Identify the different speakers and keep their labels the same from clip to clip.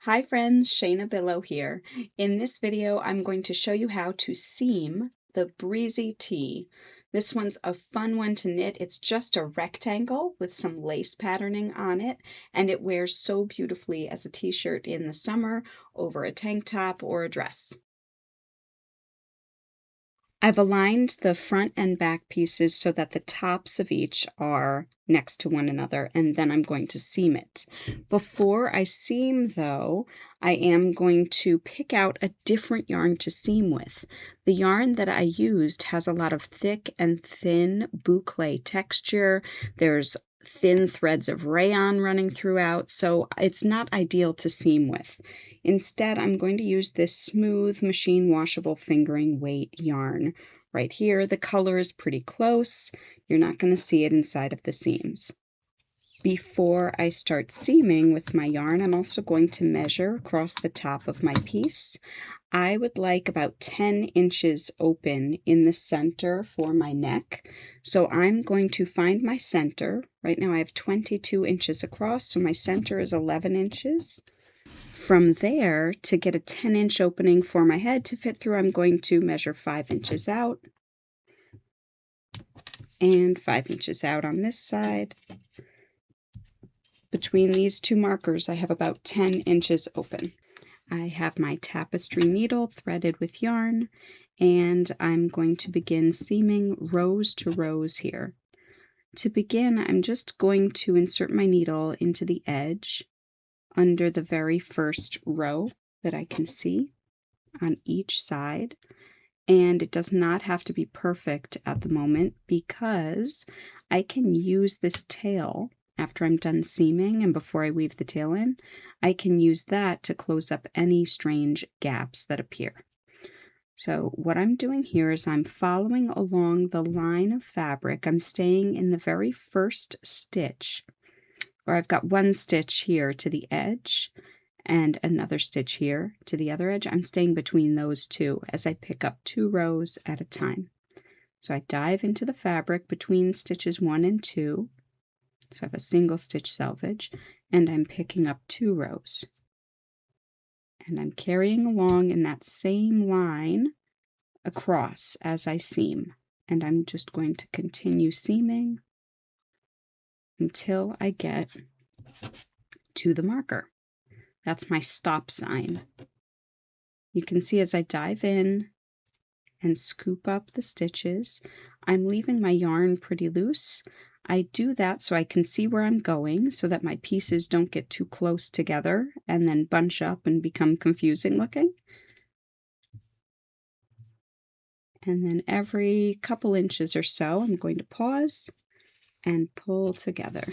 Speaker 1: Hi friends, Shaina Bilow here. In this video, I'm going to show you how to seam the Breezy Tee. This one's a fun one to knit. It's just a rectangle with some lace patterning on it, and it wears so beautifully as a t-shirt in the summer over a tank top or a dress. I've aligned the front and back pieces so that the tops of each are next to one another, and then I'm going to seam it. Before I seam, though, I am going to pick out a different yarn to seam with. The yarn that I used has a lot of thick and thin boucle texture. There's thin threads of rayon running throughout, so it's not ideal to seam with. Instead, I'm going to use this smooth machine washable fingering weight yarn. Right here, the color is pretty close. You're not going to see it inside of the seams. Before I start seaming with my yarn, I'm also going to measure across the top of my piece. I would like about 10 inches open in the center for my neck. So I'm going to find my center. Right now I have 22 inches across, so my center is 11 inches. From there, to get a 10-inch opening for my head to fit through, I'm going to measure 5 inches out and 5 inches out on this side. Between these two markers, I have about 10 inches open. I have my tapestry needle threaded with yarn, and I'm going to begin seaming rows to rows here. To begin, I'm just going to insert my needle into the edge under the very first row that I can see on each side. And it does not have to be perfect at the moment because I can use this tail after I'm done seaming and before I weave the tail in. I can use that to close up any strange gaps that appear. So what I'm doing here is I'm following along the line of fabric. I'm staying in the very first stitch, or I've got one stitch here to the edge and another stitch here to the other edge. I'm staying between those two as I pick up 2 rows at a time. So I dive into the fabric between stitches 1 and 2. So I have a single stitch selvage, and I'm picking up 2 rows. And I'm carrying along in that same line across as I seam. And I'm just going to continue seaming until I get to the marker. That's my stop sign. You can see as I dive in and scoop up the stitches, I'm leaving my yarn pretty loose. I do that so I can see where I'm going so that my pieces don't get too close together and then bunch up and become confusing looking. And then every couple inches or so, I'm going to pause and pull together.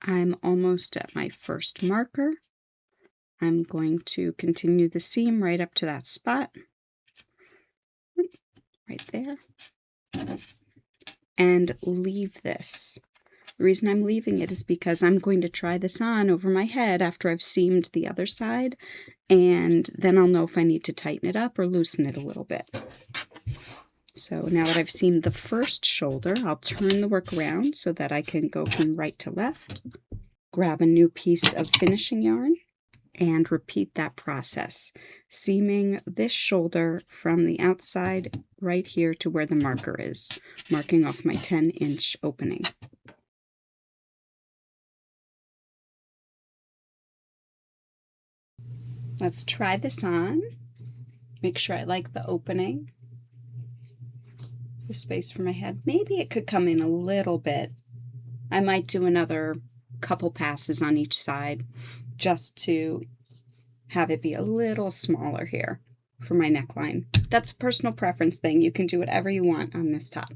Speaker 1: I'm almost at my first marker. I'm going to continue the seam right up to that spot, right there, and leave this. The reason I'm leaving it is because I'm going to try this on over my head after I've seamed the other side, and then I'll know if I need to tighten it up or loosen it a little bit. So now that I've seamed the first shoulder, I'll turn the work around so that I can go from right to left, grab a new piece of finishing yarn, and repeat that process, seaming this shoulder from the outside right here to where the marker is, marking off my 10-inch opening. Let's try this on. Make sure I like the opening. the space for my head. Maybe it could come in a little bit. I might do another couple passes on each side just to have it be a little smaller here for my neckline. That's a personal preference thing. You can do whatever you want on this top.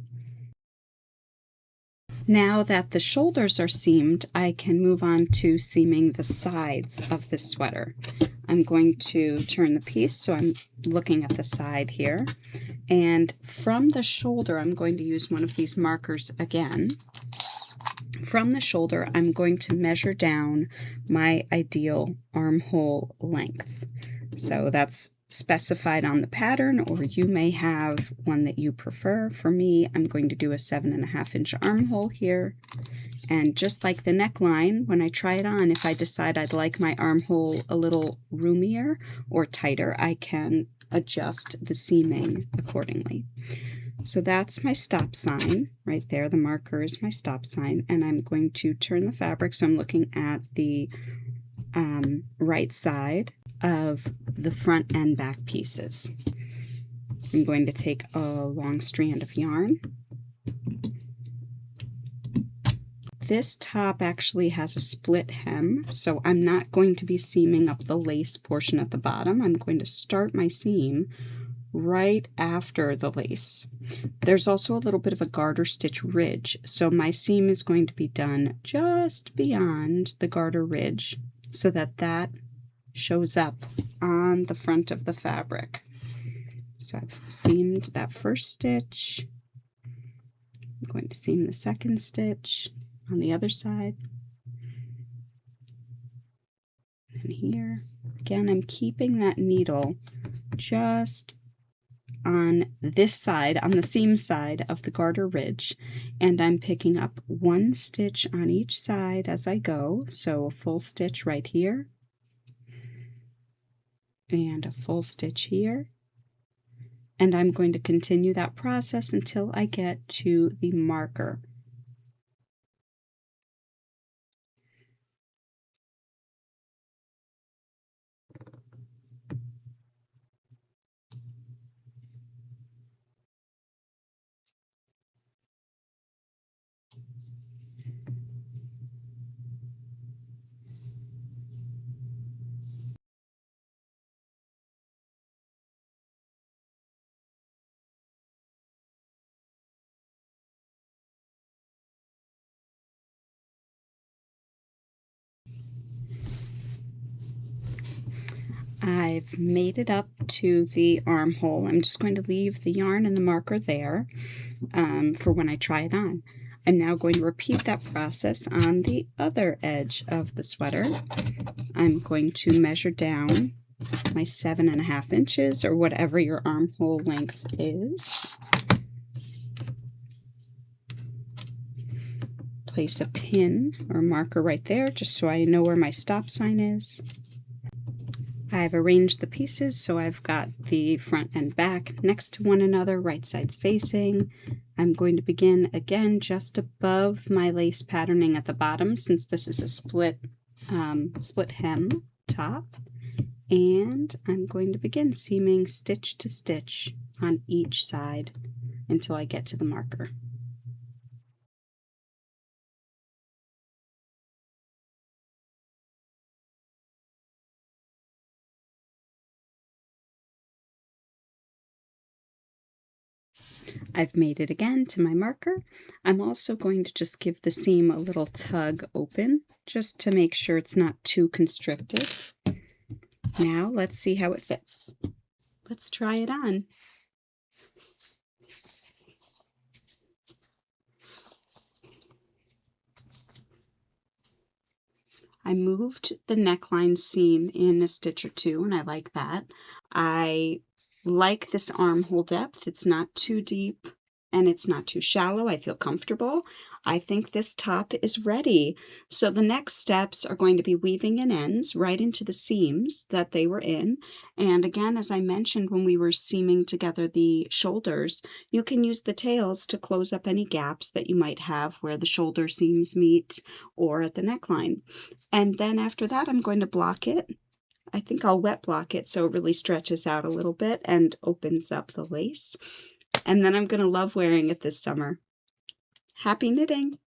Speaker 1: Now that the shoulders are seamed, I can move on to seaming the sides of the sweater. I'm going to turn the piece so I'm looking at the side here. And from the shoulder, I'm going to use one of these markers again. From the shoulder, I'm going to measure down my ideal armhole length. So that's specified on the pattern, or you may have one that you prefer. For me, I'm going to do a 7.5 inch armhole here. And just like the neckline, when I try it on, if I decide I'd like my armhole a little roomier or tighter, I can adjust the seaming accordingly. So that's my stop sign right there. The marker is my stop sign, and I'm going to turn the fabric so I'm looking at the right side of the front and back pieces. I'm going to take a long strand of yarn. This top actually has a split hem, so I'm not going to be seaming up the lace portion at the bottom. I'm going to start my seam right after the lace. There's also a little bit of a garter stitch ridge, so my seam is going to be done just beyond the garter ridge so that that shows up on the front of the fabric. So I've seamed that first stitch. I'm going to seam the second stitch on the other side. And here, again, I'm keeping that needle just on this side, on the seam side of the garter ridge, and I'm picking up one stitch on each side as I go. So a full stitch right here, and a full stitch here. And I'm going to continue that process until I get to the marker. I've made it up to the armhole. I'm just going to leave the yarn and the marker there for when I try it on. I'm now going to repeat that process on the other edge of the sweater. I'm going to measure down my 7.5 inches, or whatever your armhole length is. Place a pin or marker right there just so I know where my stop sign is. I've arranged the pieces so I've got the front and back next to one another, right sides facing. I'm going to begin again just above my lace patterning at the bottom, since this is a split hem top. And I'm going to begin seaming stitch to stitch on each side until I get to the marker. I've made it again to my marker. I'm also going to just give the seam a little tug open just to make sure it's not too constricted. Now let's see how it fits. Let's try it on. I moved the neckline seam in a stitch or two, and I like that. I like this armhole depth. It's not too deep and it's not too shallow. I feel comfortable. I think this top is ready. So the next steps are going to be weaving in ends right into the seams that they were in. And again, as I mentioned when we were seaming together the shoulders, you can use the tails to close up any gaps that you might have where the shoulder seams meet or at the neckline. And then after that, I'm going to block it. I think I'll wet block it so it really stretches out a little bit and opens up the lace. and then I'm going to love wearing it this summer. Happy knitting!